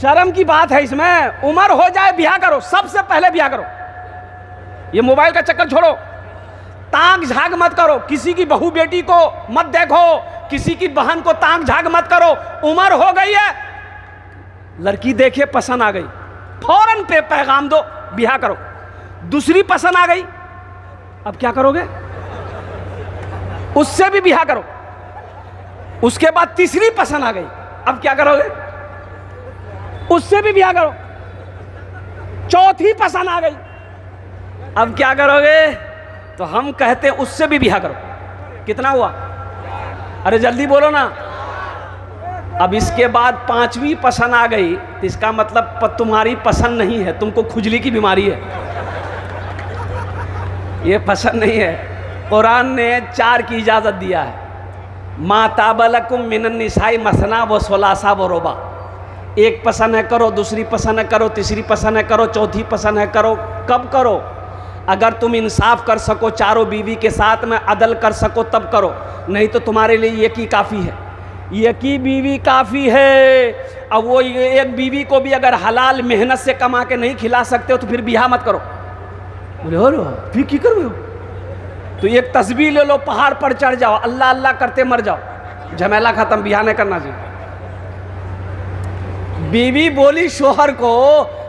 शर्म की बात है इसमें। उम्र हो जाए ब्याह करो, सबसे पहले ब्याह करो। ये मोबाइल का चक्कर छोड़ो, ताक झाग मत करो, किसी की बहू बेटी को मत देखो, किसी की बहन को ताक झाग मत करो। उम्र हो गई है, लड़की देखे पसंद आ गई, फौरन पे पैगाम दो, ब्याह करो। दूसरी पसंद आ गई, अब क्या करोगे? उससे भी ब्याह करो। उसके बाद तीसरी पसंद आ गई, अब क्या करोगे? उससे भी ब्याह करो। चौथी पसंद आ गई, अब क्या करोगे? तो हम कहते हैं उससे भी ब्याह करो। कितना हुआ? अरे जल्दी बोलो ना। अब इसके बाद पांचवी पसंद आ गई, तो इसका मतलब तुम्हारी पसंद नहीं है, तुमको खुजली की बीमारी है, ये पसंद नहीं है। कुरान ने 4 की इजाजत दिया है। माताबलकुम मिनन निसाई मसना व सोलासा व रोबा। एक पसंद है करो, दूसरी पसंद है करो, तीसरी पसंद है करो, चौथी पसंद है करो। कब करो? अगर तुम इंसाफ कर सको, चारों बीवी के साथ में अदल कर सको तब करो, नहीं तो तुम्हारे लिए एक ही काफ़ी है। एक ही बीवी काफ़ी है। अब वो एक बीवी को भी अगर हलाल मेहनत से कमा के नहीं खिला सकते हो तो फिर ब्याह मत करो। बोले हो फिर की करो? तो एक तस्बीह ले लो, पहाड़ पर चढ़ जाओ, अल्लाह अल्लाह करते मर जाओ, झमेला खत्म, ब्याह नहीं करना चाहिए। बीवी बोली शोहर को,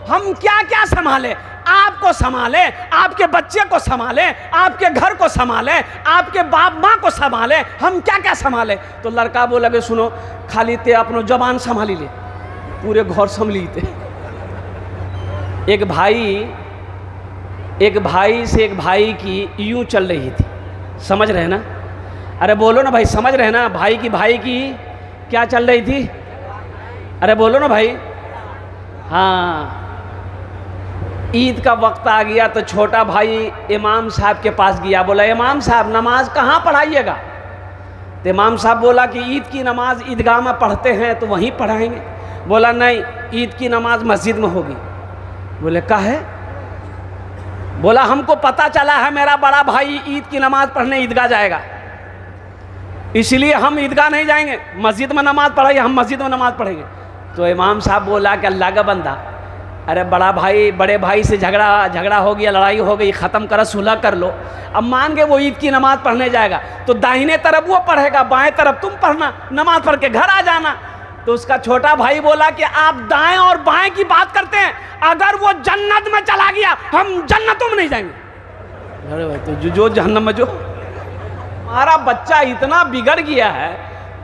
हम क्या क्या संभाले? आपको संभाले, आपके बच्चे को संभाले, आपके घर को संभाले, आपके बाप माँ को संभाले, हम क्या क्या संभाले? तो लड़का बोला कि सुनो, खाली ते अपनो जबान संभाली ले, पूरे घर संभली थे। एक भाई से एक भाई की यूं चल रही थी, समझ रहे ना? अरे बोलो ना भाई, समझ रहे ना? भाई की क्या चल रही थी? अरे बोलो ना भाई। हाँ, ईद का वक्त आ गया तो छोटा भाई इमाम साहब के पास गया, बोला इमाम साहब नमाज कहाँ पढ़ाइएगा? तो इमाम साहब बोला कि ईद की नमाज ईदगाह में पढ़ते हैं तो वहीं पढ़ाएंगे। बोला नहीं, ईद की नमाज मस्जिद में होगी। बोले काहे? बोला हमको पता चला है मेरा बड़ा भाई ईद की नमाज पढ़ने ईदगाह जाएगा, इसलिए हम ईदगाह नहीं जाएंगे, मस्जिद में नमाज पढ़ाइए, हम मस्जिद में नमाज पढ़ेंगे। तो इमाम साहब बोला कि अल्लाह का बंदा, अरे बड़े भाई से झगड़ा हो गया, लड़ाई हो गई, ख़त्म करो, सुलह कर लो। अब मान के वो ईद की नमाज पढ़ने जाएगा तो दाहिने तरफ वो पढ़ेगा, बाएं तरफ तुम पढ़ना, नमाज पढ़ के घर आ जाना। तो उसका छोटा भाई बोला कि आप दाएं और बाएं की बात करते हैं, अगर वो जन्नत में चला गया हम जन्नतों में नहीं जाएंगे। अरे भाई तो जो जहन्नम में जो। हमारा बच्चा इतना बिगड़ गया है,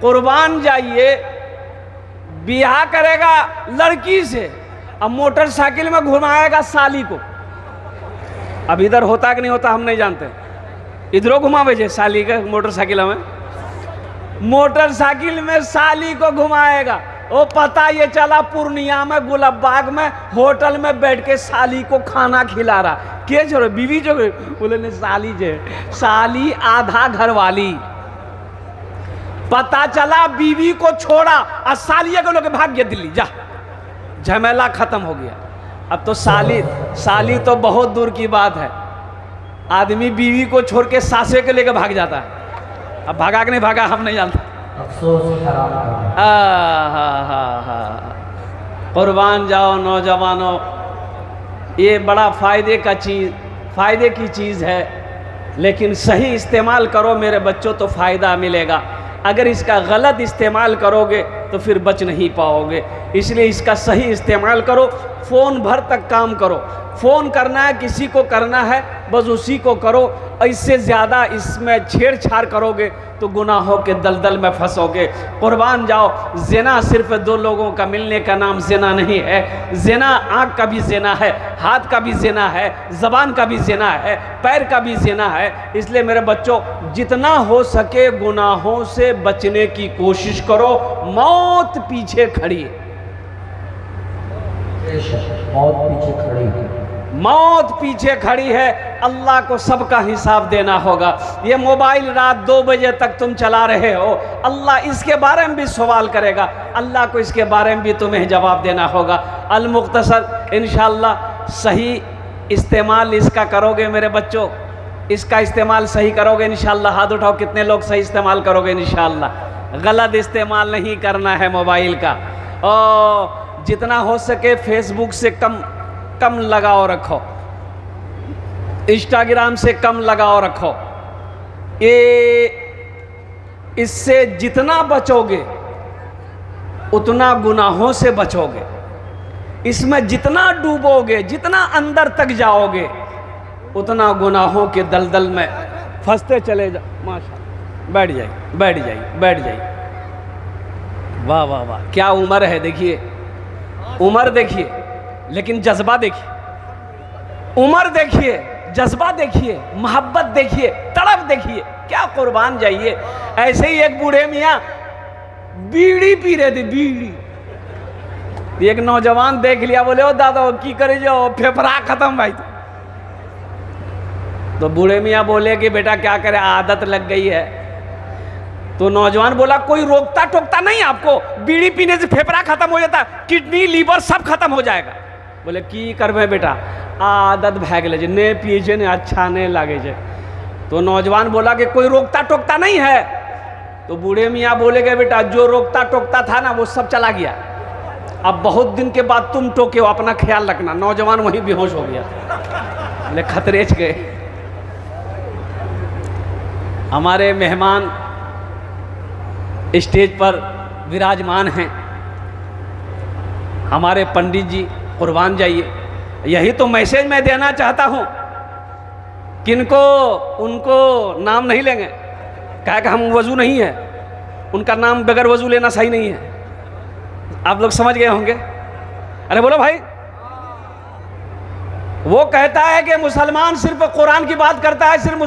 कुर्बान जाइए, ब्याह करेगा लड़की से, अब मोटरसाइकिल में घुमाएगा साली को। अब इधर होता कि नहीं होता हम नहीं जानते, इधरों घुमावे जे साली के मोटरसाइकिल में साली को घुमाएगा। वो पता ये चला पूर्णिया में गुलाबबाग में होटल में बैठ के साली को खाना खिला रहा। के छोड़ो बीवी जो बोले नहीं, साली जे, साली आधा घर वाली। पता चला बीवी को छोड़ा और सालिया को लोग भाग गया दिल्ली, जा, झमेला खत्म हो गया। अब तो साली तो बहुत दूर की बात है, आदमी बीवी को छोड़ के सासे के लेकर भाग जाता है। अब भागा कि नहीं भागा हम नहीं जानते। कुर्बान जाओ नौजवानों, ये बड़ा फायदे की चीज़ है, लेकिन सही इस्तेमाल करो मेरे बच्चों तो फ़ायदा मिलेगा। अगर इसका गलत इस्तेमाल करोगे तो फिर बच नहीं पाओगे, इसलिए इसका सही इस्तेमाल करो। फ़ोन भर तक काम करो, फ़ोन करना है किसी को करना है बस उसी को करो, इससे ज़्यादा इसमें छेड़छाड़ करोगे तो गुनाहों के दलदल में फंसोगे। कुर्बान जाओ, ज़िना सिर्फ 2 लोगों का मिलने का नाम ज़िना नहीं है। ज़िना आँख का भी ज़िना है, हाथ का भी ज़िना है, ज़बान का भी ज़िना है, पैर का भी ज़िना है। इसलिए मेरे बच्चों, जितना हो सके गुनाहों से बचने की कोशिश करो। मौत पीछे खड़ी है, मौत पीछे खड़ी है, अल्लाह को सबका हिसाब देना होगा। ये मोबाइल रात 2 बजे तक तुम चला रहे हो, अल्लाह इसके बारे में भी सवाल करेगा, अल्लाह को इसके बारे में भी तुम्हें जवाब देना होगा। अल मुख्तसर इंशाअल्लाह सही इस्तेमाल इसका करोगे मेरे बच्चों, इसका इस्तेमाल सही करोगे इंशाअल्लाह। हाथ उठाओ कितने लोग सही इस्तेमाल करोगे इंशाअल्लाह। गलत इस्तेमाल नहीं करना है मोबाइल का। जितना हो सके फेसबुक से कम कम लगाव रखो, इंस्टाग्राम से कम लगाव रखो। इससे जितना बचोगे उतना गुनाहों से बचोगे। इसमें जितना डूबोगे, जितना अंदर तक जाओगे, उतना गुनाहों के दलदल में फंसते चले जाओ। माशाअल्लाह, बैठ जाइए, बैठ जाइए, बैठ जाइए। वाह वाह वाह, क्या उम्र है, देखिए उम्र देखिए, लेकिन जज्बा देखिए। उम्र देखिए, जज्बा देखिए, मोहब्बत देखिए, तड़प देखिए, क्या कुर्बान जाइए। ऐसे ही एक बूढ़े मियाँ बीड़ी पी रहे थे, बीड़ी। एक नौजवान देख लिया, बोले ओ दादा की करे जो, फेफड़ा खत्म भाई। तो बूढ़े मियाँ बोले कि बेटा क्या करे, आदत लग गई है। तो नौजवान बोला कोई रोकता टोकता नहीं आपको, बीड़ी पीने से फेफड़ा खत्म हो जाता, किडनी लीवर सब खत्म हो जाएगा। बोले की करबे बेटा, आदत भै गए जे, ने पिए ने अच्छा नहीं लागे जे। तो नौजवान बोला कि कोई रोकता टोकता नहीं है। तो बूढ़े मियाँ बोले गए बेटा जो रोकता टोकता था ना वो सब चला गया, अब बहुत दिन के बाद तुम टोके हो, अपना ख्याल रखना। नौजवान वहीं बेहोश हो गया। बोले खतरेच गए। हमारे मेहमान स्टेज पर विराजमान हैं, हमारे पंडित जी, कुर्बान जाइए। यही तो मैसेज मैं देना चाहता हूं। किनको, उनको नाम नहीं लेंगे, कहा कि हम वजू नहीं है, उनका नाम बगैर वजू लेना सही नहीं है। आप लोग समझ गए होंगे। अरे बोलो भाई। वो कहता है कि मुसलमान सिर्फ कुरान की बात करता है, सिर्फ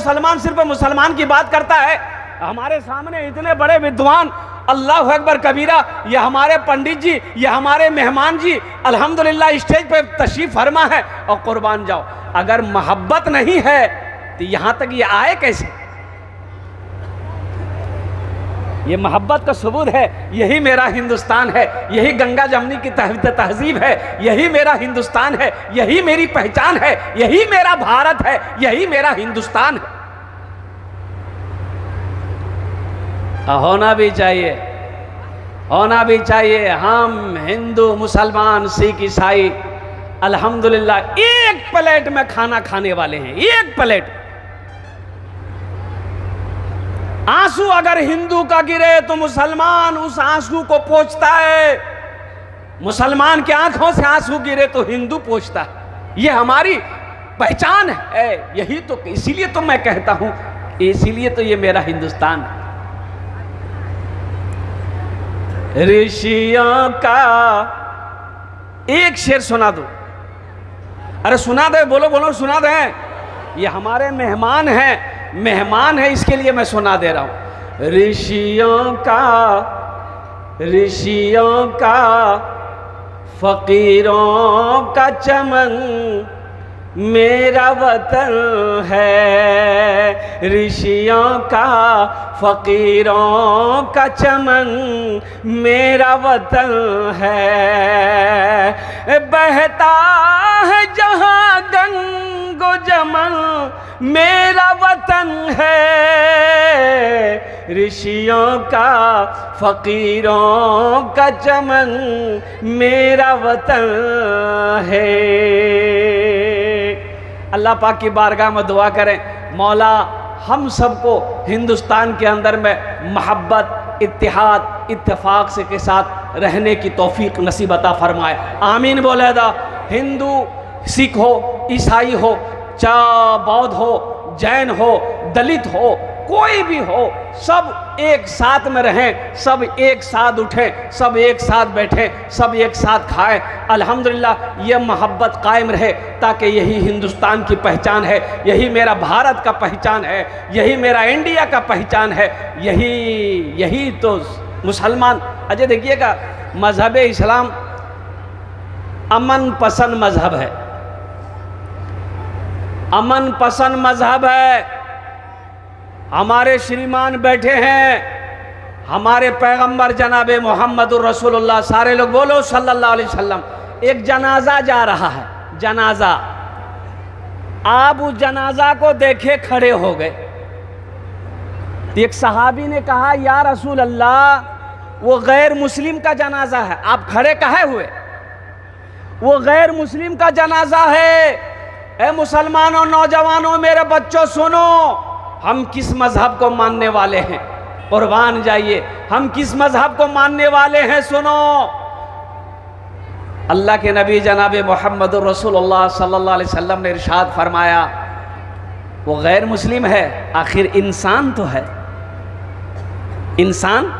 मुसलमान की बात करता है। हमारे सामने इतने बड़े विद्वान, अल्लाह अकबर कबीरा, ये हमारे पंडित जी, ये हमारे मेहमान जी अल्हम्दुलिल्लाह स्टेज पे तशरीफ फरमा है। और कुर्बान जाओ, अगर मोहब्बत नहीं है तो यहां तक ये आए कैसे? ये मोहब्बत का सबूत है। यही मेरा हिंदुस्तान है, यही गंगा जमुनी की तहजीब है, यही मेरा हिंदुस्तान है, यही मेरी पहचान है, यही मेरा भारत है, यही मेरा हिंदुस्तान है। होना भी चाहिए, होना भी चाहिए। हम हिंदू, मुसलमान, सिख, ईसाई अल्हम्दुलिल्लाह एक प्लेट में खाना खाने वाले हैं, एक प्लेट। आंसू अगर हिंदू का गिरे तो मुसलमान उस आंसू को पोंछता है। मुसलमान के आंखों से आंसू गिरे तो हिंदू पोंछता है। ये हमारी पहचान है। यही तो, इसीलिए तो मैं कहता हूं, इसीलिए तो ये मेरा हिंदुस्तान है। ऋषियों का एक शेर सुना दो। अरे सुना दे, बोलो बोलो, सुना दे। ये हमारे मेहमान हैं, मेहमान है, इसके लिए मैं सुना दे रहा हूं। ऋषियों का फकीरों का चमन मेरा वतन है। ऋषियों का फकीरों का चमन मेरा वतन है। बहता है जहाँ गंगो जमन मेरा वतन है। ऋषियों का फकीरों का चमन मेरा वतन है। अल्लाह पाक की बारगाह में दुआ करें, मौला हम सबको हिंदुस्तान के अंदर में मोहब्बत, इत्तेहाद, इत्तेफाक से के साथ रहने की तौफीक नसीब अता फरमाए। आमीन बोले दा। हिंदू, सिख हो, ईसाई हो, चाहे बौद्ध हो, जैन हो, दलित हो, कोई भी हो, सब एक साथ में रहें, सब एक साथ उठें, सब एक साथ बैठें, सब एक साथ खाएं। अल्हम्दुलिल्लाह ये मोहब्बत कायम रहे, ताकि यही हिंदुस्तान की पहचान है, यही मेरा भारत का पहचान है, यही मेरा इंडिया का पहचान है। यही तो मुसलमान। अजय देखिएगा, मजहब इस्लाम अमन पसंद मजहब है, अमन पसंद मजहब है। हमारे श्रीमान बैठे हैं, हमारे पैगंबर जनाब मोहम्मदुर रसूलुल्लाह, सारे लोग बोलो सल्लल्लाहु अलैहि वसल्लम। एक जनाजा जा रहा है, जनाजा। आप उस जनाजा को देखे खड़े हो गए। एक सहाबी ने कहा या रसूल अल्लाह, वो गैर मुस्लिम का जनाजा है, आप खड़े काहे हुए? वो गैर मुस्लिम का जनाजा है। ए मुसलमानों, नौजवानों, मेरे बच्चों सुनो, हम किस मजहब को मानने वाले हैं, कुर्बान जाइए, हम किस मजहब को मानने वाले हैं सुनो। अल्लाह के नबी जनाब मोहम्मद रसूलुल्लाह सल्लल्लाहु अलैहि वसल्लम ने इरशाद फरमाया, वो गैर मुस्लिम है, आखिर इंसान तो है, इंसान,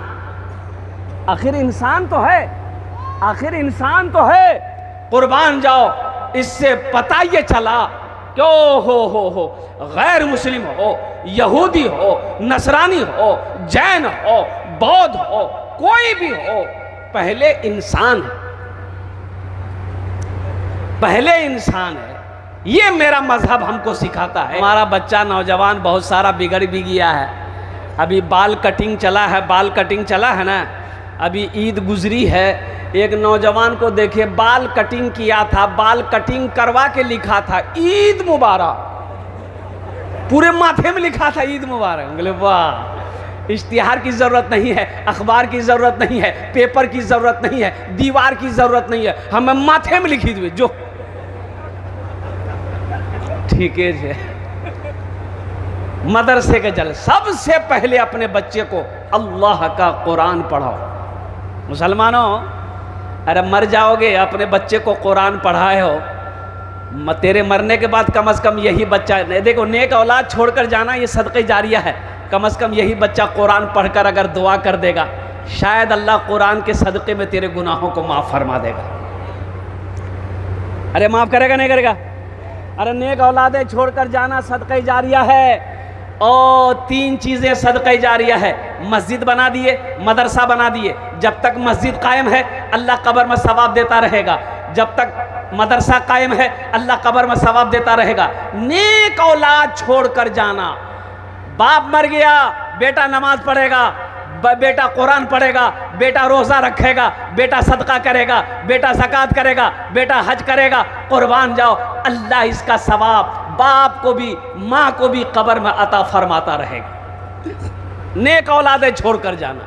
आखिर इंसान तो है, आखिर इंसान तो है। कुर्बान जाओ, इससे पता ये चला क्यों हो गैर मुस्लिम हो, यहूदी हो, नसरानी हो, जैन हो, बौद्ध हो, कोई भी हो, पहले इंसान है, पहले इंसान है। ये मेरा मजहब हमको सिखाता है। हमारा बच्चा नौजवान बहुत सारा बिगड़ भी गया है। अभी बाल कटिंग चला है, बाल कटिंग चला है ना, अभी ईद गुजरी है, एक नौजवान को देखे बाल कटिंग किया था, बाल कटिंग करवा के लिखा था ईद मुबारक, पूरे माथे में लिखा था ईद मुबारक। बोले वाह, इश्तिहार की ज़रूरत नहीं है, अखबार की ज़रूरत नहीं है, पेपर की ज़रूरत नहीं है, दीवार की ज़रूरत नहीं है, हमें माथे में लिखी हुई जो ठीक है। मदरसे के जल सबसे पहले अपने बच्चे को अल्लाह का कुरान पढ़ाओ। मुसलमानों, अरे मर जाओगे, अपने बच्चे को कुरान पढ़ाए हो, तेरे मरने के बाद कम से कम यही बच्चा, देखो नेक औलाद छोड़कर जाना ये सदक़े जारिया है, कम से कम यही बच्चा कुरान पढ़कर अगर दुआ कर देगा, शायद अल्लाह कुरान के सदक़े में तेरे गुनाहों को माफ़ फरमा देगा। अरे माफ़ करेगा नहीं करेगा? अरे नेक औलादें छोड़कर जाना सदक़े जारिया है। और 3 चीज़ें सदक़े जारिया है, मस्जिद बना दिए, मदरसा बना दिए, जब तक मस्जिद कायम है अल्लाह कब्र में सवाब देता रहेगा, जब तक मदरसा कायम है अल्लाह कब्र में सवाब देता रहेगा। नेक औलाद छोड़कर जाना, बाप मर गया, बेटा नमाज पढ़ेगा, बेटा कुरान पढ़ेगा, बेटा रोज़ा रखेगा, बेटा सदका करेगा, बेटा ज़कात करेगा, बेटा हज करेगा, कुर्बान जाओ, अल्लाह इसका सवाब बाप को भी माँ को भी कब्र में अता फरमाता रहेगा। नेक औलादें छोड़कर जाना।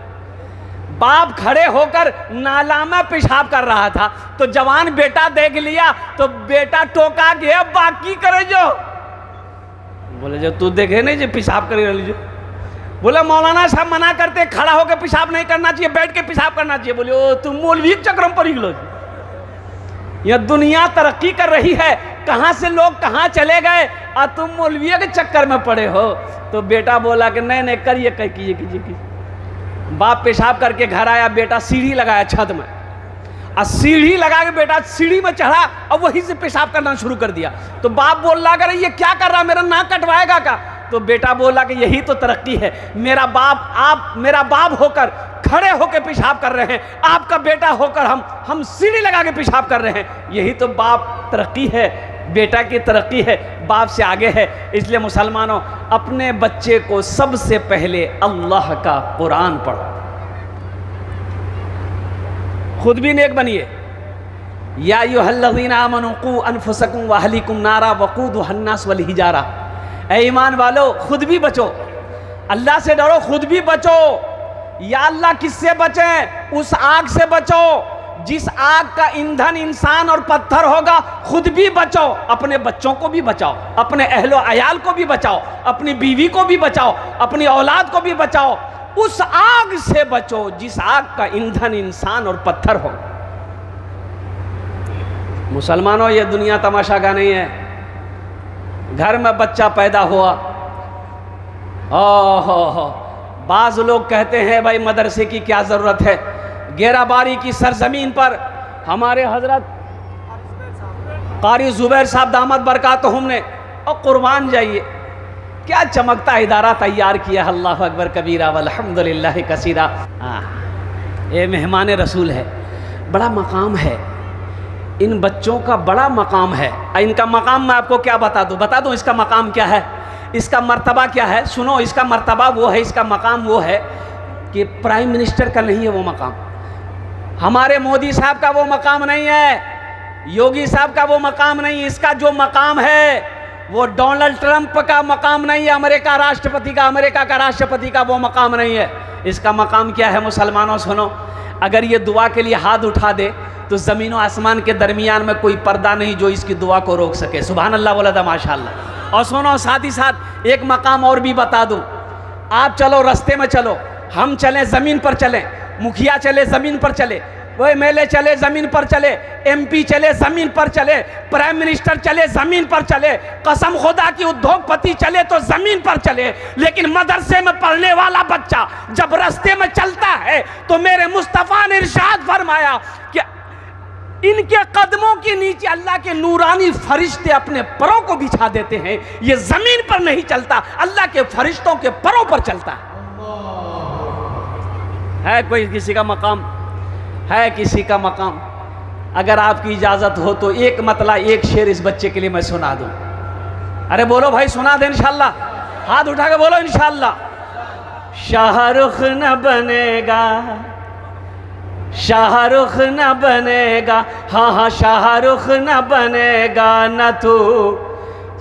बाप खड़े होकर नाला में पेशाब कर रहा था तो जवान बेटा देख लिया तो बेटा टोका गया, बाकी करे जो, बोले जो तू देखे नहीं जो पेशाब करे रही जो, बोले मौलाना साहब मना करते, खड़ा होकर पेशाब नहीं करना चाहिए, बैठ के पेशाब करना चाहिए। बोले ओ तुम मौलवी चक्र में पड़ी लो। यह दुनिया तरक्की कर रही है, कहाँ से लोग कहाँ चले गए और तुम मौलवी के चक्कर में पड़े हो। तो बेटा बोला कि नहीं नहीं करिए, कहीं कीजिए। बाप पेशाब करके घर आया, बेटा सीढ़ी लगाया छत में, और सीढ़ी लगा के बेटा सीढ़ी में चढ़ा और वहीं से पेशाब करना शुरू कर दिया। तो बाप बोल रहा करे ये क्या कर रहा, मेरा नाक कटवाएगा क्या? तो बेटा बोला कि यही तो तरक्की है, मेरा बाप, आप मेरा बाप होकर खड़े होकर पेशाब कर रहे हैं, आपका बेटा होकर हम सीढ़ी लगा के पेशाब कर रहे हैं, यही तो बाप तरक्की है, बेटा की तरक्की है, बाप से आगे है। इसलिए मुसलमानों, अपने बच्चे को सबसे पहले अल्लाह का कुरान पढ़ो, खुद भी नेक बनिए। या अय्युहल्लज़ीना आमनू क़ू अनफुसकुम व अहलीकुम नारा वक़ूदुहा अन्नास वल हिजारा, ऐ ईमान वालो खुद भी बचो, अल्लाह से डरो, खुद भी बचो। या अल्लाह किससे बचें? उस आग से बचो जिस आग का ईंधन इंसान और पत्थर होगा। खुद भी बचो, अपने बच्चों को भी बचाओ, अपने अहलो अयाल को भी बचाओ, अपनी बीवी को भी बचाओ, अपनी औलाद को भी बचाओ। उस आग से बचो जिस आग का ईंधन इंसान और पत्थर हो। मुसलमानों, ये दुनिया तमाशा का नहीं है। घर में बच्चा पैदा हुआ, ओहो, बाज़ लोग कहते हैं भाई मदरसे की क्या ज़रूरत है। गेराबारी की सरजमीन पर हमारे हजरत कारी ज़ुबैर साहब दामद बरकातहुम ने, और कुर्बान जाइए क्या चमकता इदारा तैयार किया। अल्लाह अकबर कबीरा वल्हम्दुलिल्लाह कसीरा। ये मेहमान रसूल है, बड़ा मकाम है, इन बच्चों का बड़ा मकाम है। इनका मकाम मैं आपको क्या बता दूं इसका मकाम क्या है, इसका मर्तबा क्या है। सुनो, इसका मर्तबा वो है, इसका मकाम वो है कि प्राइम मिनिस्टर का नहीं है वो मकाम, हमारे मोदी साहब का वो मकाम नहीं है, योगी साहब का वो मकाम नहीं। इसका जो मकाम है वो डोनाल्ड ट्रंप का मकाम नहीं है, अमेरिका का राष्ट्रपति का वो मकाम नहीं है। इसका मकाम क्या है मुसलमानों? सुनो, अगर ये दुआ के लिए हाथ उठा दे तो ज़मीन और आसमान के दरमियान में कोई पर्दा नहीं जो इसकी दुआ को रोक सके। सुभान अल्लाह बोला था माशाअल्लाह। और सुनो, साथ ही साथ एक मकाम और भी बता दूं। आप चलो, रास्ते में चलो, हम चलें ज़मीन पर चलें, मुखिया चले ज़मीन पर चले, वो एमएलए चले ज़मीन पर चले, एमपी चले ज़मीन पर चले, प्राइम मिनिस्टर चले ज़मीन पर चले, कसम खुदा की उद्योगपति चले तो ज़मीन पर चले, लेकिन मदरसे में पढ़ने वाला बच्चा जब रास्ते में चलता है तो मेरे मुस्तफ़ा ने इरशाद फरमाया कि इनके कदमों के नीचे अल्लाह के नूरानी फरिश्ते अपने परों को बिछा देते हैं। ये ज़मीन पर नहीं चलता, अल्लाह के फरिश्तों के परों पर चलता है। कोई किसी का मकाम है, किसी का मकाम। अगर आपकी इजाज़त हो तो एक मतला, एक शेर इस बच्चे के लिए मैं सुना दूं। अरे बोलो भाई, सुना दे इंशाअल्लाह। हाथ उठा के बोलो इंशाअल्लाह। शाहरुख न बनेगा, शाहरुख न बनेगा, हाँ हाँ शाहरुख न बनेगा, न तो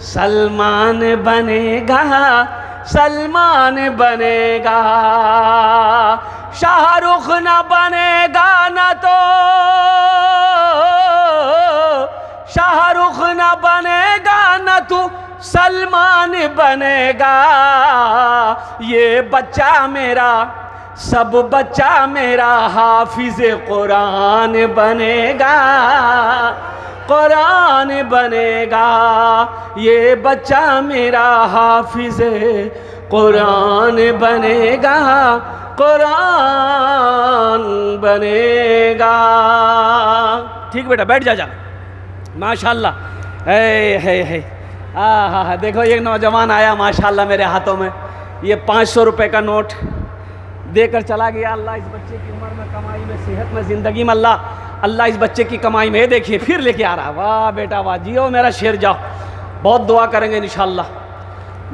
सलमान बनेगा, सलमान बनेगा। शाहरुख न बनेगा, न तो शाहरुख न बनेगा, न तो सलमान बनेगा। ये बच्चा मेरा, सब बच्चा मेरा हाफिज कुरान बनेगा, कुरान बनेगा। ये बच्चा मेरा हाफिज कुरान बनेगा, कुरान बनेगा। ठीक बेटा, बैठ जा। माशाल्लाह। है हाँ, देखो एक नौजवान आया माशाल्लाह मेरे हाथों में ये 500 रुपये का नोट देकर चला गया। अल्लाह इस बच्चे की उम्र में, कमाई में, सेहत में, ज़िंदगी में अल्लाह इस बच्चे की कमाई में, देखिए फिर लेके आ रहा। वाह बेटा वाह, जियो मेरा शेर, जाओ। बहुत दुआ करेंगे इंशाअल्लाह,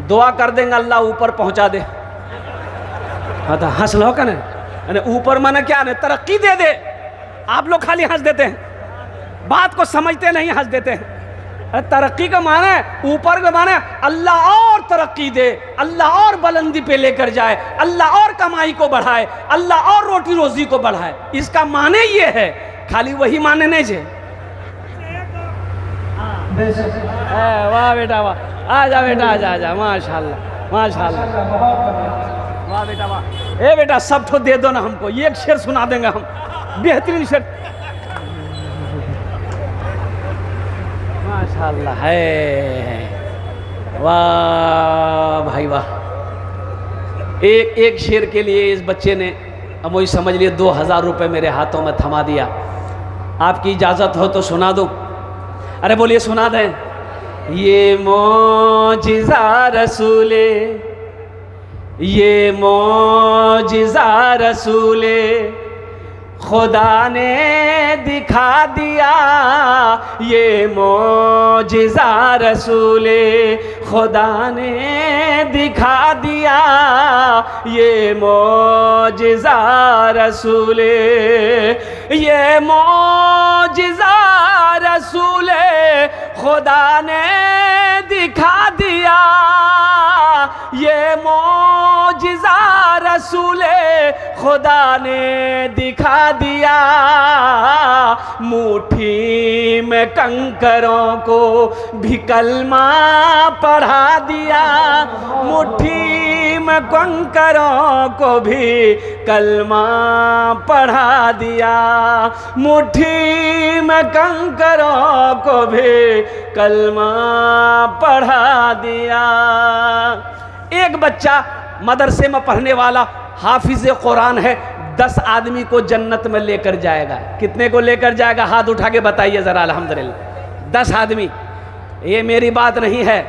दुआ कर देंगे अल्लाह ऊपर पहुंचा दे। हाँ तो हंस लो कने, ऊपर माने क्या ने तरक्की दे दे। आप लोग खाली हंस देते हैं, बात को समझते नहीं, हंस देते हैं। तरक्की का माने, ऊपर का माने अल्लाह और तरक्की दे, अल्लाह और बुलंदी पे लेकर जाए, अल्लाह और कमाई को बढ़ाए, अल्लाह और रोटी रोजी को बढ़ाए। इसका माने ये है, खाली वही माने नहीं जे। वाह बेटा वाह, आजा बेटा, आजा। माशाल्लाह माशाल्लाह, वाह बेटा वाह। ए बेटा सब तो दे दो ना हमको, ये एक शेर सुना देंगे हम, बेहतरीन शेर। माशाल्लाह है, वाह भाई वाह। एक शेर के लिए इस बच्चे ने, अब वही समझ लिए 2000 रुपये मेरे हाथों में थमा दिया। आपकी इजाज़त हो तो सुना दूं? अरे बोलिए, सुना दें। ये मौजिज़ा रसूले, ये मौजिज़ा रसूले खुदा ने दिखा दिया, ये मौजिज़ा रसूले खुदा ने दिखा दिया, ये मौजिज़ा रसूले, ये मौजिज़ा रसूले खुदा ने दिखा दिया, ये मौजिज़ा रसूले खुदा ने दिखा दिया। मुट्ठी में कंकरों को भी कलमा पढ़ा दिया, मुट्ठी में कंकरों को भी कलमा पढ़ा दिया, मुट्ठी में कंकरों को भी कलमा पढ़ा दिया। एक बच्चा मदरसे में पढ़ने वाला हाफिज़ कुरान है, 10 आदमी को जन्नत में लेकर जाएगा। कितने को लेकर जाएगा? हाथ उठा के बताइए ज़रा। अल्हम्दुलिल्लाह 10 आदमी। ये मेरी बात नहीं है,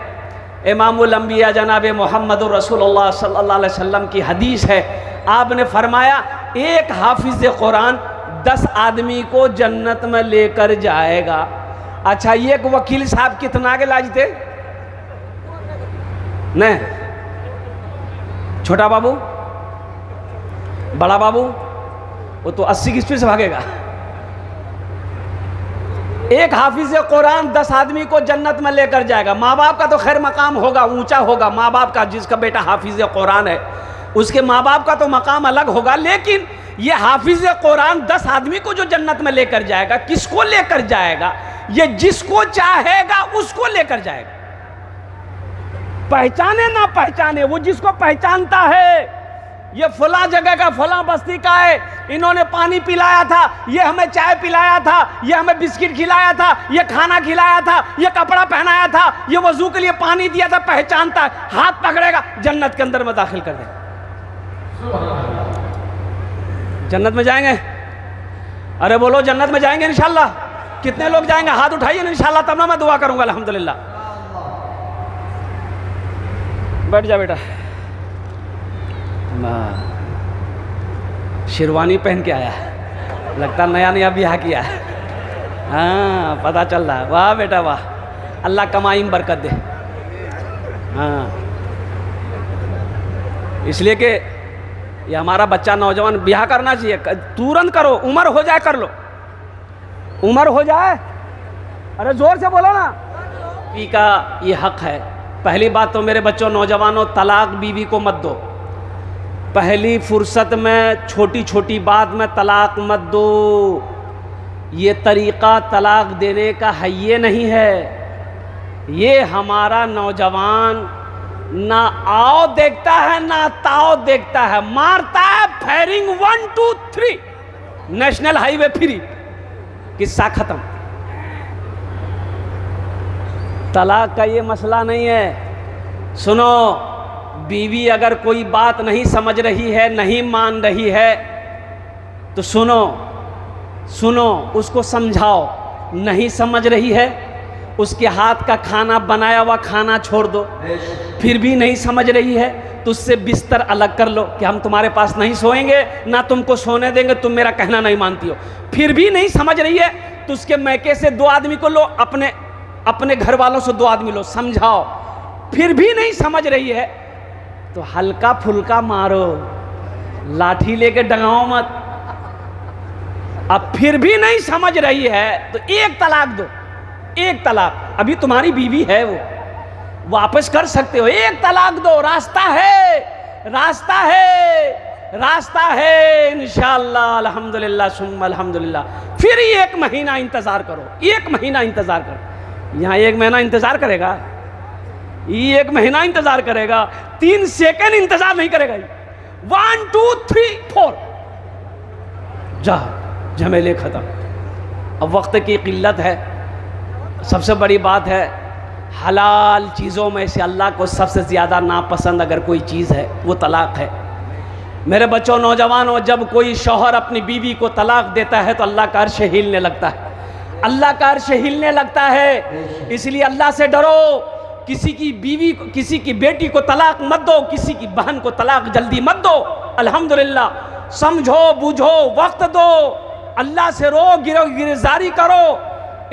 इमामुल अंबिया जनाब मोहम्मद रसूलुल्लाह सल्लल्लाहु अलैहि वसल्लम की हदीस है। आपने फरमाया एक हाफिज़ कुरान 10 आदमी को जन्नत में लेकर जाएगा। अच्छा, ये एक वकील साहब कितना के लाजते? नहीं, छोटा बाबू, बड़ा बाबू, वो तो 80 की स्पीड से भागेगा। एक हाफिज कुरान 10 आदमी को जन्नत में लेकर जाएगा। माँ बाप का तो खैर मकाम होगा, ऊंचा होगा माँ बाप का, जिसका बेटा हाफिज कुरान है उसके माँ बाप का तो मकाम अलग होगा, लेकिन ये हाफिज कुरान 10 आदमी को जो जन्नत में लेकर जाएगा, किसको लेकर जाएगा? ये जिसको चाहेगा उसको लेकर जाएगा। पहचाने ना पहचाने, वो जिसको पहचानता है, ये फला जगह का, फला बस्ती का है, इन्होंने पानी पिलाया था, ये हमें चाय पिलाया था, ये हमें बिस्किट खिलाया था, ये खाना खिलाया था, ये कपड़ा पहनाया था, ये वजू के लिए पानी दिया था, पहचानता है, हाथ पकड़ेगा, जन्नत के अंदर में दाखिल कर देगा। जन्नत में जाएंगे? अरे बोलो जन्नत में जाएंगे इंशाल्लाह? कितने लोग जाएंगे? हाथ उठाइए ना इंशाल्लाह, तब ना मैं दुआ करूंगा अल्हम्दुलिल्लाह। बैठ जा बेटा। शेरवानी पहन के आया, लगता नया नया ब्याह किया है। हाँ पता चल रहा है। वाह बेटा वाह, अल्लाह कमाई में बरकत दे। हाँ इसलिए कि ये हमारा बच्चा नौजवान ब्याह करना चाहिए, तुरंत करो, उम्र हो जाए कर लो, उम्र हो जाए। अरे जोर से बोलो ना। बीवी का ये हक है। पहली बात तो मेरे बच्चों नौजवानों, तलाक बीवी को मत दो। पहली फुर्सत में छोटी छोटी बात में तलाक मत दो। ये तरीक़ा तलाक देने का है ये नहीं है। ये हमारा नौजवान ना आओ देखता है ना ताओ देखता है, मारता है फायरिंग 1 2 3, नेशनल हाईवे फ्री, किस्सा खत्म। तलाक का ये मसला नहीं है। सुनो, बीवी अगर कोई बात नहीं समझ रही है, नहीं मान रही है, तो सुनो सुनो, उसको समझाओ। नहीं समझ रही है, उसके हाथ का खाना बनाया हुआ खाना छोड़ दो। फिर भी नहीं समझ रही है तो उससे बिस्तर अलग कर लो कि हम तुम्हारे पास नहीं सोएंगे, ना तुमको सोने देंगे, तुम मेरा कहना नहीं मानती हो। फिर भी नहीं समझ रही है तो उसके मैके से 2 आदमी को लो, अपने घर वालों से 2 आदमी लो, समझाओ। फिर भी नहीं समझ रही है तो हल्का फुल्का मारो, लाठी लेके डगाओ मत। अब फिर भी नहीं समझ रही है तो 1 तलाक दो, 1 तलाक। अभी तुम्हारी बीवी है, वो वापस कर सकते हो। 1 तलाक दो, रास्ता है, रास्ता है, रास्ता है इंशाअल्लाह। अल्हम्दुलिल्लाह सुम्मा अल्हम्दुलिल्लाह। फिर 1 महीना इंतजार करो, 1 महीना इंतजार करो। यहाँ 1 महीना इंतजार करेगा, 1 महीना इंतजार करेगा, 3 सेकंड इंतजार नहीं करेगा। 1 2 3 4 जा, झमेले खत्म। अब वक्त की किल्लत है। सबसे बड़ी बात है, हलाल चीज़ों में से अल्लाह को सबसे ज़्यादा नापसंद अगर कोई चीज़ है वो तलाक है। मेरे बच्चों नौजवानों, जब कोई शौहर अपनी बीवी को तलाक देता है तो अल्लाह का अर्श हिलने लगता है, अल्लाह का अर्श हिलने लगता है। इसलिए अल्लाह से डरो। किसी की बीवी को, किसी की बेटी को तलाक मत दो, किसी की बहन को तलाक जल्दी मत दो। अल्हम्दुलिल्लाह, समझो बूझो, वक्त दो, अल्लाह से रो, गिरज़ारी करो,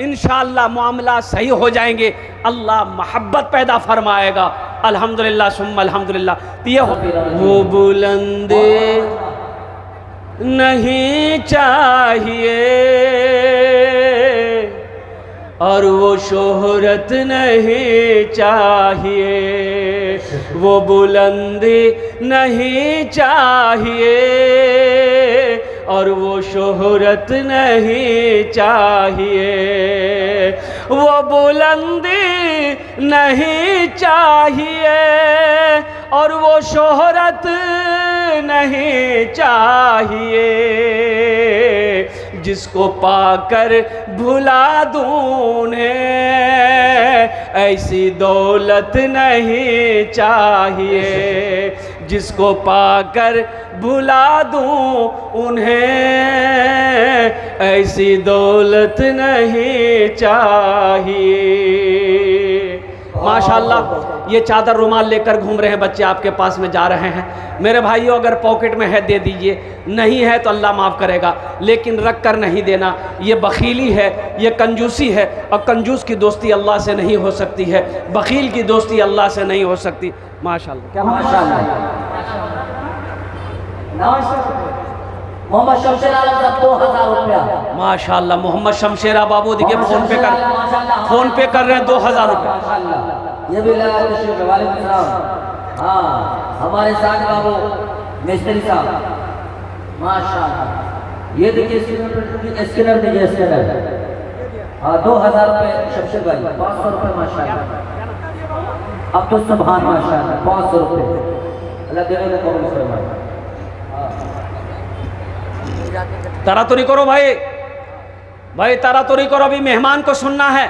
इंशाअल्लाह मामला सही हो जाएंगे। अल्लाह मोहब्बत पैदा फरमाएगा। अल्हम्दुलिल्लाह सुम्मा अल्हम्दुलिल्लाह। तो ये वो बुलंदी नहीं चाहिए और वो शोहरत नहीं चाहिए, वो बुलंदी नहीं चाहिए और वो शोहरत नहीं चाहिए, वो बुलंदी नहीं चाहिए और वो शोहरत नहीं चाहिए। जिसको पाकर भुला दूं ने ऐसी दौलत नहीं चाहिए, जिसको पाकर भुला दूं उन्हें ऐसी दौलत नहीं चाहिए। माशाल्लाह, ये चादर रुमाल लेकर घूम रहे हैं बच्चे, आपके पास में जा रहे हैं। मेरे भाइयों, अगर पॉकेट में है दे दीजिए, नहीं है तो अल्लाह माफ़ करेगा, लेकिन रख कर नहीं देना। ये बखीली है, ये कंजूसी है, और कंजूस की दोस्ती अल्लाह से नहीं हो सकती है, बखील की दोस्ती अल्लाह से नहीं हो सकती। माशाल्लाह, क्या मोहम्मद शमशेर आलम साहब 2000 रुपया। माशाल्लाह, मोहम्मद शमशेरा बाबू देखिए फ़ोन पे कर रहे हैं 2000 रुपये। ये भी लगा तशरीफ वालेकुम सलाम। हाँ, हमारे साथ बाबू मिस्त्री साहब माशाल्लाह। ये देखिए स्कैनर दीजिए स्कैनर। हाँ 2000 रुपये शमशेर भाई, 500 रुपये माशाल्लाह। अब तो सुभान माशाल्लाह 500 रुपये अल्लाह देने को कबूल फरमाए। तरातुरी करो भाई, भाई तरातुरी करो, अभी मेहमान को सुनना है,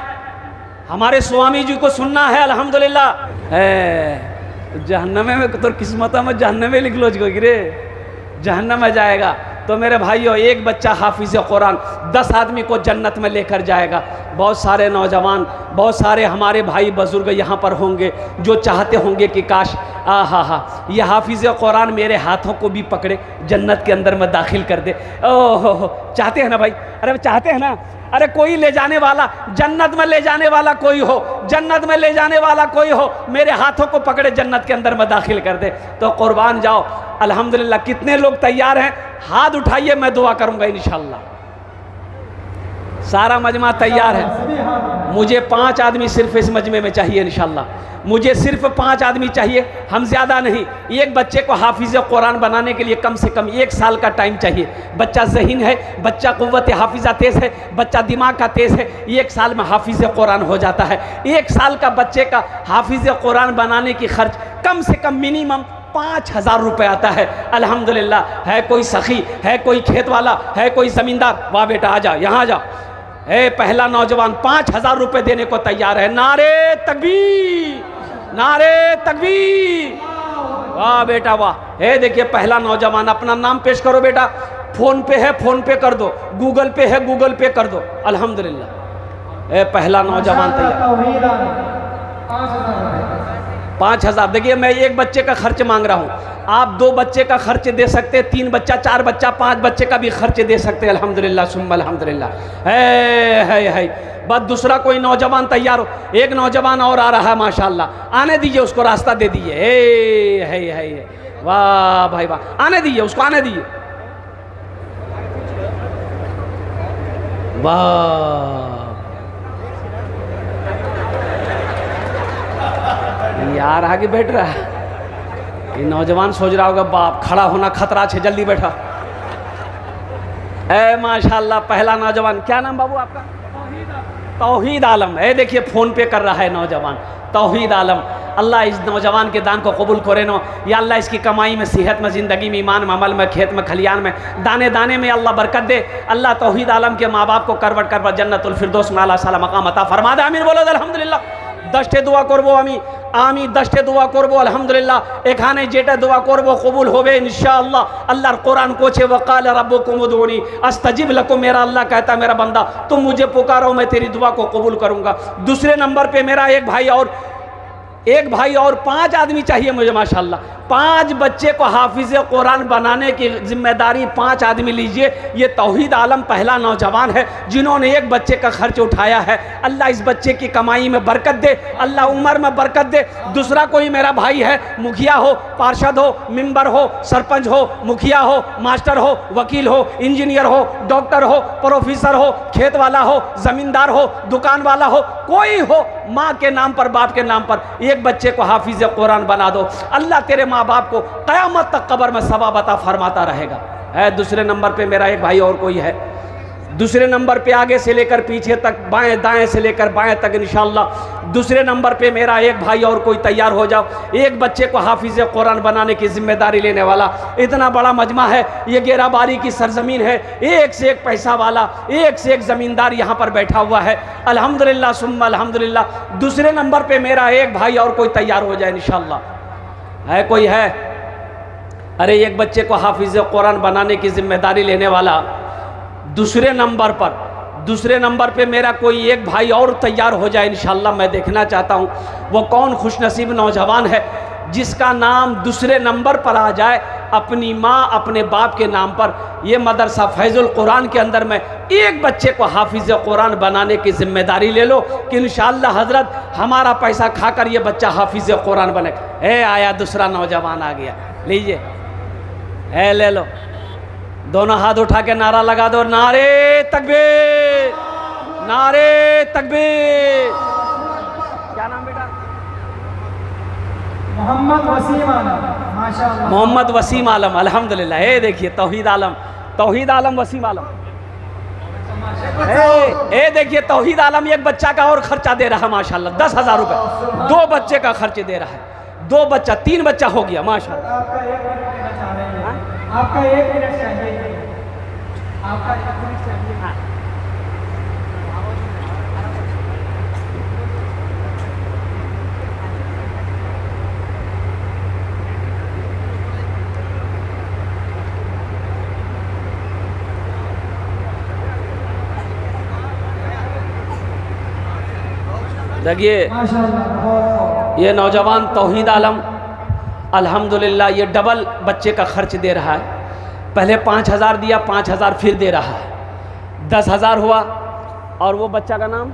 हमारे स्वामी जी को सुनना है। अल्हम्दुलिल्लाह जहन्नम में तो किस्मत में जहन्नम में लिख लो गिरे, जहन्नम में जाएगा। तो मेरे भाइयों, एक बच्चा हाफिज़ कुरान 10 आदमी को जन्नत में लेकर जाएगा। बहुत सारे नौजवान, बहुत सारे हमारे भाई बुजुर्ग यहाँ पर होंगे जो चाहते होंगे कि काश हा ये हाफिज़ कुरान मेरे हाथों को भी पकड़े, जन्नत के अंदर में दाखिल कर दे। ओहो, चाहते हैं ना भाई? अरे चाहते हैं ना? अरे कोई ले जाने वाला, जन्नत में ले जाने वाला कोई हो, जन्नत में ले जाने वाला कोई हो, मेरे हाथों को पकड़े जन्नत के अंदर में दाखिल कर दे। तो कुर्बान जाओ। अल्हम्दुलिल्लाह कितने लोग तैयार हैं? हाथ उठाइए, मैं दुआ करूंगा इंशाअल्लाह। सारा मजमा तैयार है। मुझे 5 आदमी सिर्फ इस मजमे में चाहिए इंशाअल्लाह। मुझे सिर्फ 5 आदमी चाहिए, हम ज़्यादा नहीं। एक बच्चे को हाफिज़ कुरान बनाने के लिए कम से कम 1 साल का टाइम चाहिए। बच्चा ज़हीन है, बच्चा क़ुव्वत हाफिज़ा तेज़ है, बच्चा दिमाग का तेज़ है, 1 साल में हाफिज़ कुरान हो जाता है। 1 साल का बच्चे का हाफिज़ कुरान बनाने की खर्च कम से कम मिनिमम 5000 रुपये आता है। अल्हम्दुलिल्लाह। है कोई सखी, है कोई खेत वाला, है कोई ज़मींदार? वाह बेटा आ जा, यहाँ आ जा। पहला नौजवान 5000 रुपये देने को तैयार है। नारे तकबीर, नारे तकबीर। वाह बेटा वाह। देखिए पहला नौजवान, अपना नाम पेश करो बेटा। फ़ोन पे है, फ़ोन पे कर दो, गूगल पे है, गूगल पे कर दो। अल्हम्दुलिल्लाह। पहला नौजवान तैयार। 5000। देखिए मैं एक बच्चे का खर्च मांग रहा हूँ, आप 2 बच्चे का खर्च दे सकते, 3 बच्चा, 4 बच्चा, 5 बच्चे का भी खर्च दे सकते। अल्हम्दुलिल्लाह सुम्मा अल्हम्दुलिल्लाह। है बस दूसरा कोई नौजवान तैयार हो। एक नौजवान और आ रहा है माशाल्लाह, आने दीजिए उसको, रास्ता दे दीजिए। है वाह भाई वाह, आने दीजिए उसको, आने दीजिए। वाह यार आगे बैठ रहा है। ये नौजवान सोच रहा होगा बाप खड़ा होना खतरा है, जल्दी बैठा। माशाल्लाह पहला नौजवान। क्या नाम बाबू आपका? तौहीद आलम। देखिए फ़ोन पे कर रहा है नौजवान, तौहीद आलम। अल्लाह इस नौजवान के दान को कबूल करे नो। या अल्लाह इसकी कमाई में, सेहत में, ज़िंदगी में, ईमान में, अमल में, खेत में, खलियान में, दाने दाने में अल्लाह बरकत दे। अल्लाह तौहीद आलम के माँ बाप को करवट करवट जन्नतुल फिरदौस में आला साला मकाम अता फरमा दे। आमीन बोलो अल्हम्दुलिल्लाह। 10टे দোয়া করব আমি 10टे দোয়া করব আলহামদুলিল্লাহ। এখানে যেটা দোয়া করব কবুল হবে ইনশাআল্লাহ। আল্লাহর কোরআন কোছে वक़ाल रब्बुकुम उदऊनी अस्तजिब लकुम। मेरा अल्लाह कहता मेरा बंदा तुम मुझे पुकारो, मैं तेरी दुआ को कबूल करूंगा। दूसरे नंबर पे मेरा एक भाई और 5 आदमी चाहिए मुझे माशाल्लाह। 5 बच्चे को हाफिज़ कुरान बनाने की जिम्मेदारी 5 आदमी लीजिए। ये तौहीद आलम पहला नौजवान है जिन्होंने एक बच्चे का खर्च उठाया है। अल्लाह इस बच्चे की कमाई में बरकत दे, अल्लाह उम्र में बरकत दे। दूसरा कोई मेरा भाई है, मुखिया हो, पार्षद हो, मेंबर हो, सरपंच हो, मुखिया हो, मास्टर हो, वकील हो, इंजीनियर हो, डॉक्टर हो, प्रोफेसर हो, खेत वाला हो, ज़मींदार हो, दुकान वाला हो, कोई हो, माँ के नाम पर, बाप के नाम पर एक बच्चे को हाफिज़ कुरान बना दो। अल्लाह तेरे माँ बाप को क़यामत तक कब्र में सवाब अता फरमाता रहेगा। दूसरे नंबर पे मेरा एक भाई और कोई है। दूसरे नंबर पे आगे से लेकर पीछे तक, बाएं दाएं से लेकर बाएं तक इंशाअल्लाह। दूसरे नंबर पे मेरा एक भाई और कोई तैयार हो जाओ। एक बच्चे को हाफिज़ कुरान बनाने की जिम्मेदारी लेने वाला। इतना बड़ा मजमा है, ये गेराबारी की सरजमीन है। एक से एक पैसा वाला, एक से एक ज़मींदार यहाँ पर बैठा हुआ है। अल्हम्दुलिल्लाह सुम्मा अल्हम्दुलिल्लाह। दूसरे नंबर पर मेरा एक भाई और कोई तैयार हो जाए इंशाअल्लाह। है कोई है? अरे एक बच्चे को हाफिज़ कुरान बनाने की जिम्मेदारी लेने वाला। दूसरे नंबर पे मेरा कोई एक भाई और तैयार हो जाए इंशाअल्लाह। मैं देखना चाहता हूँ वो कौन खुशनसीब नौजवान है जिसका नाम दूसरे नंबर पर आ जाए, अपनी माँ अपने बाप के नाम पर। ये मदरसा फैज़ुल कुरान के अंदर में एक बच्चे को हाफिज़ कुरान बनाने की जिम्मेदारी ले लो कि इंशाअल्लाह हज़रत हमारा पैसा खाकर ये बच्चा हाफिज़ कुरान बने। आया दूसरा नौजवान आ गया, लीजिए ले लो। दोनों हाथ उठा के नारा लगा दो, नारे तकबीर, नारे तकबीर। क्या नाम बेटा? मोहम्मद वसीम आलम, माशाअल्लाह। मोहम्मद वसीम आलम, अल्हम्दुलिल्लाह। ये देखिए तौहीद आलम वसीम आलम। ए देखिए तौहीद आलम एक बच्चा का और खर्चा दे रहा है माशाल्लाह, 10,000 रुपये। 2 बच्चे का खर्च दे रहा है, 2 बच्चा, 3 बच्चा हो गया माशाल्लाह। आपका 1 मिनट देना चाह रहे हैं, आपका 1 मिनट चाहिए, आपका 1 मिनट चाहिए। देखिए ये नौजवान तौहीद आलम अल्हम्दुलिल्लाह ये डबल बच्चे का खर्च दे रहा है। पहले 5,000 दिया, 5,000 फिर दे रहा है, 10,000 हुआ। और वो बच्चा का नाम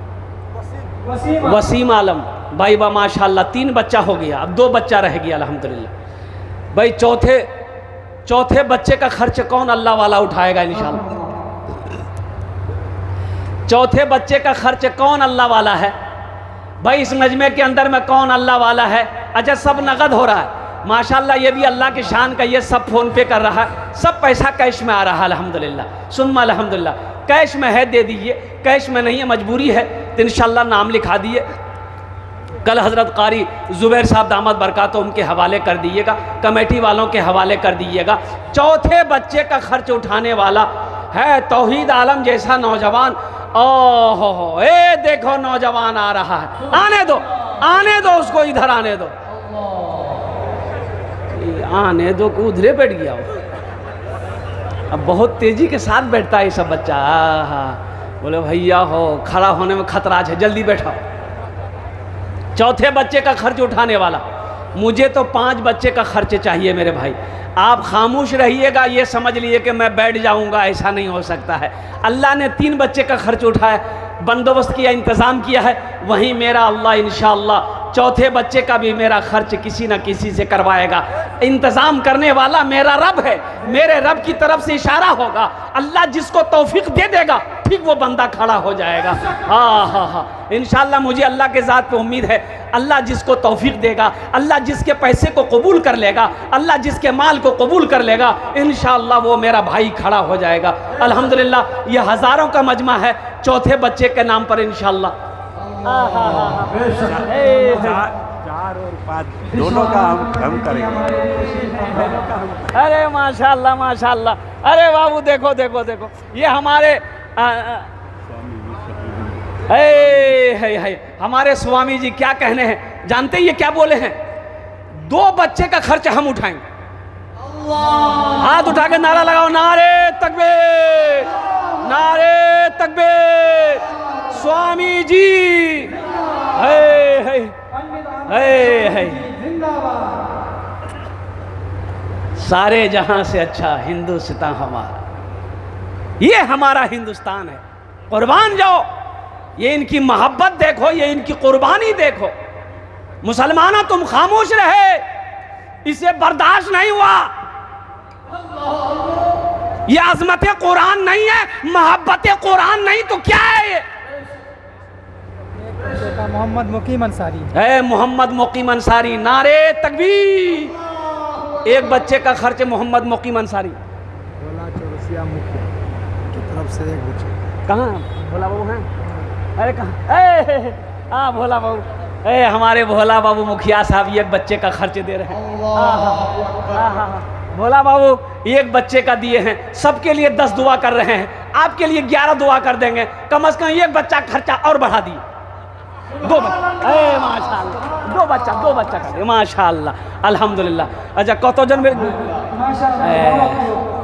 वसीम आलम भाई बा माशाल्लाह, 3 बच्चा हो गया, अब 2 बच्चा रह गया अल्हम्दुलिल्लाह। भाई चौथे बच्चे का खर्च कौन अल्लाह वाला उठाएगा इंशाल्लाह? चौथे बच्चे का खर्च कौन अल्लाह वाला है भाई? इस मजमे के अंदर में कौन अल्लाह वाला है? अच्छा सब नगद हो रहा है माशाल्लाह, ये भी अल्लाह की शान का, ये सब फ़ोन पे कर रहा है, सब पैसा कैश में आ रहा है अल्हम्दुलिल्लाह, सुम्मा अल्हम्दुलिल्लाह। कैश में है दे दीजिए, कैश में नहीं है मजबूरी है तो इंशाल्लाह नाम लिखा दिए, कल हज़रत कारी ज़ुबैर साहब दामद बरकात उनके हवाले कर दीजिएगा, कमेटी वालों के हवाले कर दीजिएगा। चौथे बच्चे का खर्च उठाने वाला है तौहीद आलम जैसा नौजवान। ओहो ए देखो नौजवान आ रहा है, आने दो उसको, इधर आने दो, आने दो को उधरे बैठ गया वो। अब बहुत तेजी के साथ बैठता है ये सब बच्चा। बोले भैया हो खड़ा होने में खतरा है, जल्दी बैठो। चौथे बच्चे का खर्च उठाने वाला, मुझे तो 5 बच्चे का खर्च चाहिए मेरे भाई। आप खामोश रहिएगा, ये समझ लिए कि मैं बैठ जाऊंगा, ऐसा नहीं हो सकता है। अल्लाह ने 3 बच्चे का खर्च उठाया, बंदोबस्त किया, इंतज़ाम किया है, वहीं मेरा अल्लाह इंशाअल्लाह चौथे बच्चे का भी मेरा खर्च किसी न किसी से करवाएगा। इंतज़ाम करने वाला मेरा रब है, मेरे रब की तरफ से इशारा होगा, अल्लाह जिसको तौफीक दे देगा ठीक वो बंदा खड़ा हो जाएगा। हाँ इंशाअल्लाह मुझे अल्लाह के ज़ात पे उम्मीद है, अल्लाह जिसको तौफीक देगा, अल्लाह जिसके पैसे को कबूल कर लेगा, अल्लाह जिसके माल को कबूल कर लेगा, इंशाअल्लाह वो मेरा भाई खड़ा हो जाएगा। अल्हम्दुलिल्लाह ये हज़ारों का मजमा है चौथे बच्चे के नाम पर इंशाअल्लाह। 4 और 5 दोनों का हम करेंगे। अरे माशाल्लाह माशाल्लाह, अरे बाबू देखो देखो देखो, ये हमारे हमारे स्वामी जी क्या कहने हैं जानते हैं? ये क्या बोले हैं? 2 बच्चे का खर्च हम उठाएंगे। हाथ उठा के नारा लगाओ, नारे तकबीर, नारे तकबीर, स्वामी जी है। सारे जहां से अच्छा हिंदुस्तान हमारा, ये हमारा हिंदुस्तान है। कुर्बान जाओ, ये इनकी मोहब्बत देखो, ये इनकी कुर्बानी देखो। मुसलमानों तुम खामोश रहे, इसे बर्दाश्त नहीं हुआ। ये अजमत कुरान नहीं है, मोहब्बत कुरान नहीं तो क्या है ये? मोहम्मद मुकीम अंसारी है, मोहम्मद मुकीम अंसारी, नारे तकबीर। एक बच्चे का खर्च मोहम्मद मुकीम अंसारी भोला चौरसिया मुखिया की तरफ से एक बच्चे। कहाँ भोला बाबू हैं? अरे कहाँ? हाँ भोला बाबू, हमारे भोला बाबू मुखिया साहब एक बच्चे का खर्च दे रहे हैं। भोला बाबू एक बच्चे का दिए हैं, सबके लिए 10 दुआ कर रहे हैं, आपके लिए 11 दुआ कर देंगे। कम से कम एक बच्चा खर्चा और बढ़ा दिए, 2 बच्चा। माशाल्लाह, 2 बच्चा कर दिए माशाल्लाह, अल्हम्दुलिल्लाह। अच्छा कत जन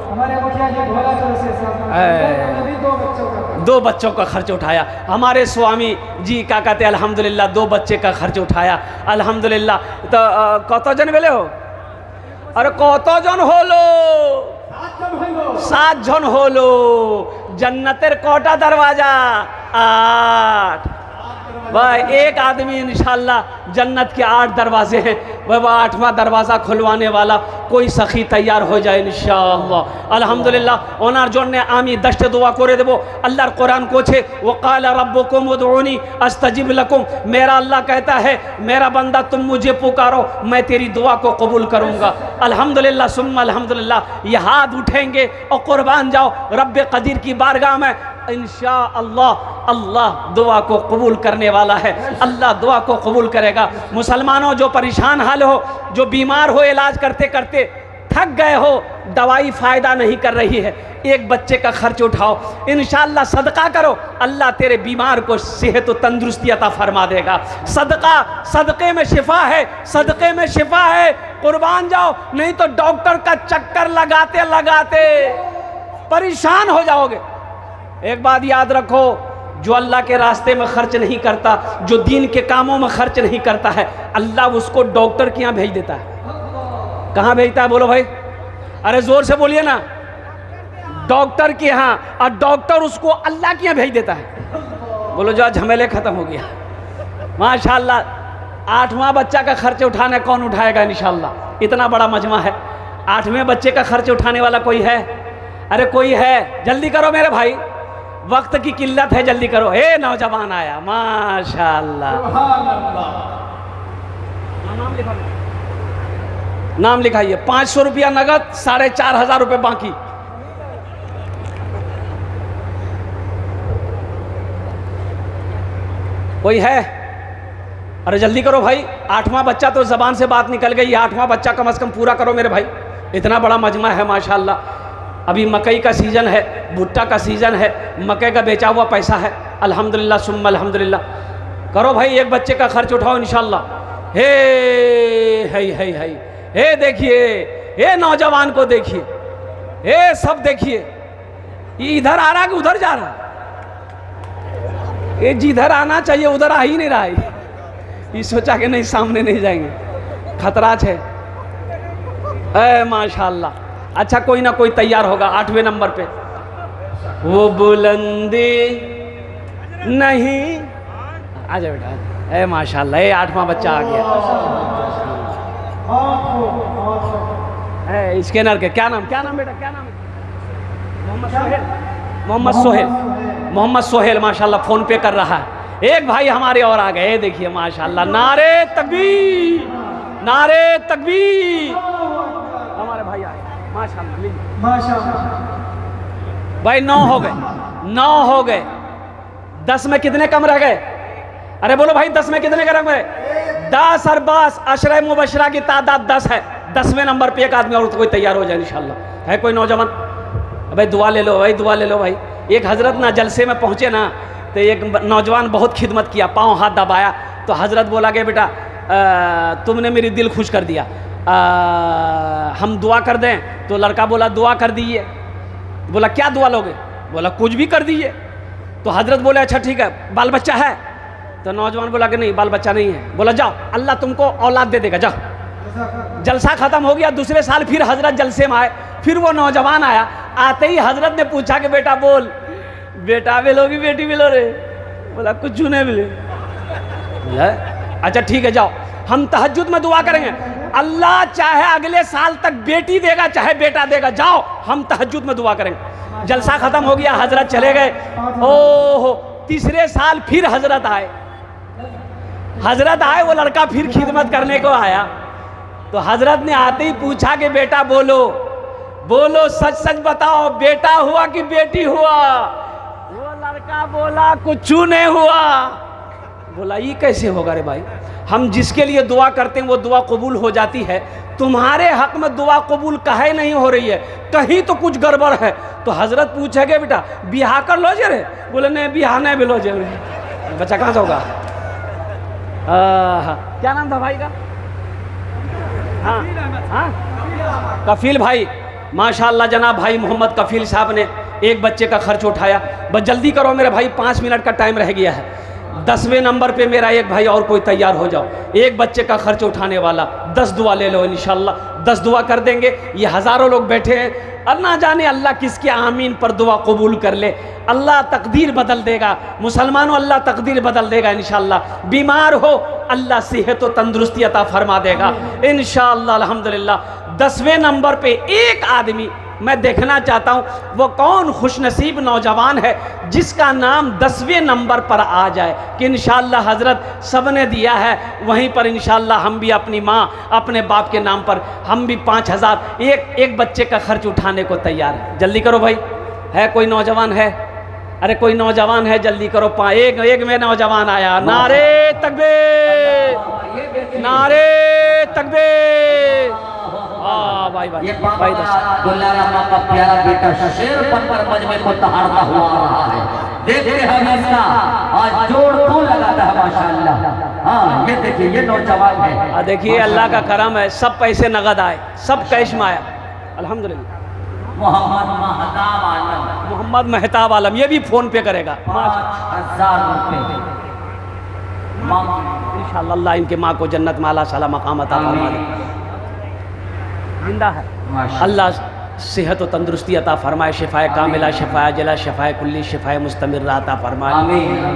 हमारे मुखिया जी भोला चौरसिया साहब 2 बच्चों का खर्च उठाया। हमारे स्वामी जी क्या कहते हैं अल्हम्दुलिल्लाह 2 बच्चे का खर्च उठाया अल्हम्दुलिल्लाह। तो कत जन बेले हो? अरे कत जन होलो? 7 जन होलो। जन्नतेर कोटा दरवाजा? 8। वह एक आदमी इंशाअल्लाह जन्नत के 8 दरवाजे हैं, वह 8वां दरवाज़ा खुलवाने वाला कोई सखी तैयार हो जाए इंशाअल्लाह। अल्हम्दुलिल्लाह ओनार जोड़ने आमी दश्त दुआ करे देबो। अल्लाह कुरान को छे वो काल रब्बुकुम उदऊनी अस्तजिब लकुम, मेरा अल्लाह कहता है मेरा बंदा तुम मुझे पुकारो मैं तेरी दुआ को कबूल करूँगा। अल्हम्दुलिल्लाह सुम्मा अल्हम्दुलिल्लाह। ये हाथ उठेंगे और कुर्बान जाओ रब्बे कदीर की बारगाह में, इंशाअल्लाह अल्लाह दुआ को कबूल करने वाला है, अल्लाह दुआ को कबूल करेगा। मुसलमानों जो परेशान हाल हो, जो बीमार हो, इलाज करते करते थक गए हो, दवाई फ़ायदा नहीं कर रही है, एक बच्चे का खर्च उठाओ, इंशाअल्लाह सदका करो, अल्लाह तेरे बीमार को सेहत और तंदुरुस्ती अता फरमा देगा। सदका, सदक़े में शिफा है, सदक़े में शिफा है, कुर्बान जाओ, नहीं तो डॉक्टर का चक्कर लगाते लगाते परेशान हो जाओगे। एक बात याद रखो, जो अल्लाह के रास्ते में खर्च नहीं करता, जो दीन के कामों में खर्च नहीं करता है, अल्लाह उसको डॉक्टर के यहाँ भेज देता है। कहाँ भेजता है बोलो भाई? अरे जोर से बोलिए ना, डॉक्टर के यहाँ, और डॉक्टर उसको अल्लाह के यहाँ भेज देता है। बोलो जो झमेले खत्म हो गया माशाअल्लाह। 8वां बच्चा का खर्च उठाना कौन उठाएगा इंशाअल्लाह? इतना बड़ा मजमा है, 8वें बच्चे का खर्च उठाने वाला कोई है? अरे कोई है? जल्दी करो मेरे भाई, वक्त की किल्लत है, जल्दी करो। हे नौजवान आया माशाअल्लाह। नाम लिखाइए। 500 रुपया नगद, 4500 रुपये बाकी। कोई है? अरे जल्दी करो भाई, 8वां बच्चा तो जबान से बात निकल गई, 8वां बच्चा कम से कम पूरा करो मेरे भाई। इतना बड़ा मजमा है माशाअल्लाह। अभी मकई का सीज़न है, भुट्टा का सीज़न है, मकई का बेचा हुआ पैसा है, अल्हम्दुलिल्लाह सुम्मा अल्हम्दुलिल्लाह। करो भाई, एक बच्चे का खर्च उठाओ इंशाअल्लाह। हे देखिए, हे नौजवान को देखिए, हे सब देखिए, ये इधर आ रहा कि उधर जा रहा? ये जिधर आना चाहिए उधर आ ही नहीं रहा है। ये सोचा कि नहीं सामने नहीं जाएंगे, खतरा है। ए माशाअल्लाह। अच्छा कोई ना कोई तैयार होगा 8वें नंबर पे। वो बुलंदी नहीं, आ जाओ बेटा। ए माशाअल्लाह, ये 8वां बच्चा आ गया। ए स्कैनर के क्या नाम बेटा, क्या नाम? मोहम्मद सोहेल माशाअल्लाह फ़ोन पे कर रहा है। एक भाई हमारे और आ गए, देखिए माशाअल्लाह। नारे तकबीर, नारे तकबीर। हमारे भाई आए माशाअल्लाह। भाई 9 हो गए, 9 हो गए। 10 में कितने कम रह गए? अरे बोलो भाई, 10 में कितने कम रह गए? 10 और 10 अशरे मुबशरा की तादाद 10 है। 10वें नंबर पे एक आदमी और कोई तैयार हो जाए इंशाअल्लाह। है कोई नौजवान? भाई दुआ ले लो भाई, दुआ ले लो भाई। एक हजरत ना जलसे में पहुँचे ना, तो एक नौजवान बहुत खिदमत किया, पाँव हाथ दबाया, तो हजरत बोला कि बेटा तुमने मेरी दिल खुश कर दिया, हम दुआ कर दें? तो लड़का बोला दुआ कर दीजिए। बोला क्या दुआ लोगे? बोला कुछ भी कर दीजिए। तो हजरत बोले अच्छा ठीक है, बाल बच्चा है? तो नौजवान बोला कि नहीं बाल बच्चा नहीं है। बोला जाओ अल्लाह तुमको औलाद दे देगा, जाओ। जलसा खत्म हो गया, दूसरे साल फिर हजरत जलसे में आए, फिर वो नौजवान आया। आते ही हजरत ने पूछा कि बेटा बोल, बेटा मिलोगी बेटी मिलो रे? बोला कुछ नहीं मिले। अच्छा ठीक है जाओ, हम तहज्जुद में दुआ करेंगे, अल्लाह चाहे अगले साल तक बेटी देगा चाहे बेटा देगा, जाओ हम तहज्जुद में दुआ करेंगे। जलसा खत्म हो गया, हजरत चले गए। ओहो, तीसरे साल फिर हजरत आए। हजरत आए, वो लड़का फिर खिदमत करने को आया। तो हजरत ने आते ही पूछा कि बेटा बोलो, बोलो सच सच बताओ, बेटा हुआ कि बेटी हुआ? वो लड़का बोला कुछ नहीं हुआ। बोला ये कैसे होगा रे भाई? हम जिसके लिए दुआ करते हैं वो दुआ कबूल हो जाती है, तुम्हारे हक में दुआ कबूल काहे नहीं हो रही है? कहीं तो कुछ गड़बड़ है। तो हजरत पूछेगे बेटा बिहार कर लो जे रे? बोले नहीं बिहार नहीं बिलो जे। बच्चा कहाँ से होगा? क्या नाम था भाई का? हाँ कफील भाई, माशाअल्लाह जनाब भाई मोहम्मद कफील साहब ने एक बच्चे का खर्च उठाया। बस जल्दी करो मेरे भाई, 5 मिनट का टाइम रह गया है। 10वें नंबर पे मेरा एक भाई और कोई तैयार हो जाओ, एक बच्चे का खर्च उठाने वाला, 10 दुआ ले लो इंशाल्लाह, 10 दुआ कर देंगे। ये हज़ारों लोग बैठे हैं, और ना जाने अल्लाह किसके आमीन पर दुआ कबूल कर ले। अल्लाह तकदीर बदल देगा मुसलमानों, अल्लाह तकदीर बदल देगा इंशाल्लाह। बीमार हो अल्लाह सेहत व तंदुरुस्ती अता फरमा देगा इंशाल्लाह अल्हम्दुलिल्लाह। 10वें नंबर पे एक आदमी मैं देखना चाहता हूँ, वो कौन खुशनसीब नौजवान है जिसका नाम 10वें नंबर पर आ जाए, कि इंशाअल्लाह हज़रत सब ने दिया है, वहीं पर इंशाअल्लाह हम भी अपनी माँ अपने बाप के नाम पर हम भी 5000 एक बच्चे का खर्च उठाने को तैयार है। जल्दी करो भाई, है कोई नौजवान है? अरे कोई नौजवान है, जल्दी करो। एक में नौजवान आया, नारे तकबीर, नारे तकबीर। भाई भाई ये भाई दुलारा का प्यारा बेटा शेर बनकर मजमे को तहारता हुआ आ रहा है। देखते हैं इसका आज जोड़ कौन लगाता है माशाअल्लाह। हाँ ये देखिए, ये नौजवान है। देखिए अल्लाह का करम है, सब पैसे नगद आए, सब कैश में आया अल्हम्दुलिल्लाह। मोहम्मद मेहताब आलम, ये भी फ़ोन पे करेगा 5000 रुपये इंशाअल्लाह। अल्लाह इनके माँ को जन्नत में आला साला मकाम अता फरमा दे। जिंदा है, अल्लाह सेहत व तंदुरुस्ती अता फरमाए, शिफाए कामिला, शिफाए जला, शिफाए कुल्ली, शिफाए मुस्तमिर अता फरमाए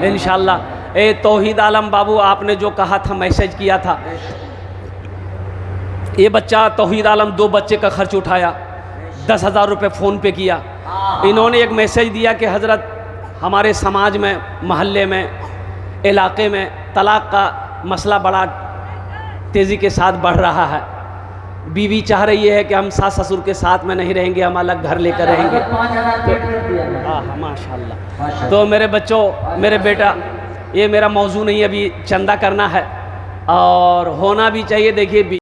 इंशाअल्लाह। ए तौहीद आलम बाबू, आपने जो कहा था, मैसेज किया था, ये बच्चा तौहीद आलम 2 बच्चे का खर्च उठाया, 10,000 रुपये फ़ोन पे किया। इन्होंने एक मैसेज दिया कि हज़रत हमारे समाज में, महल्ले में, इलाके में तलाक़ का मसला बड़ा तेज़ी के साथ बढ़ रहा है। बीवी चाह रही है कि हम सास ससुर के साथ में नहीं रहेंगे, हम अलग घर लेकर रहेंगे। हाँ माशाल्लाह। तो मेरे बच्चों, मेरे बेटा, ये मेरा मौजू नहीं, अभी चंदा करना है और होना भी चाहिए। देखिए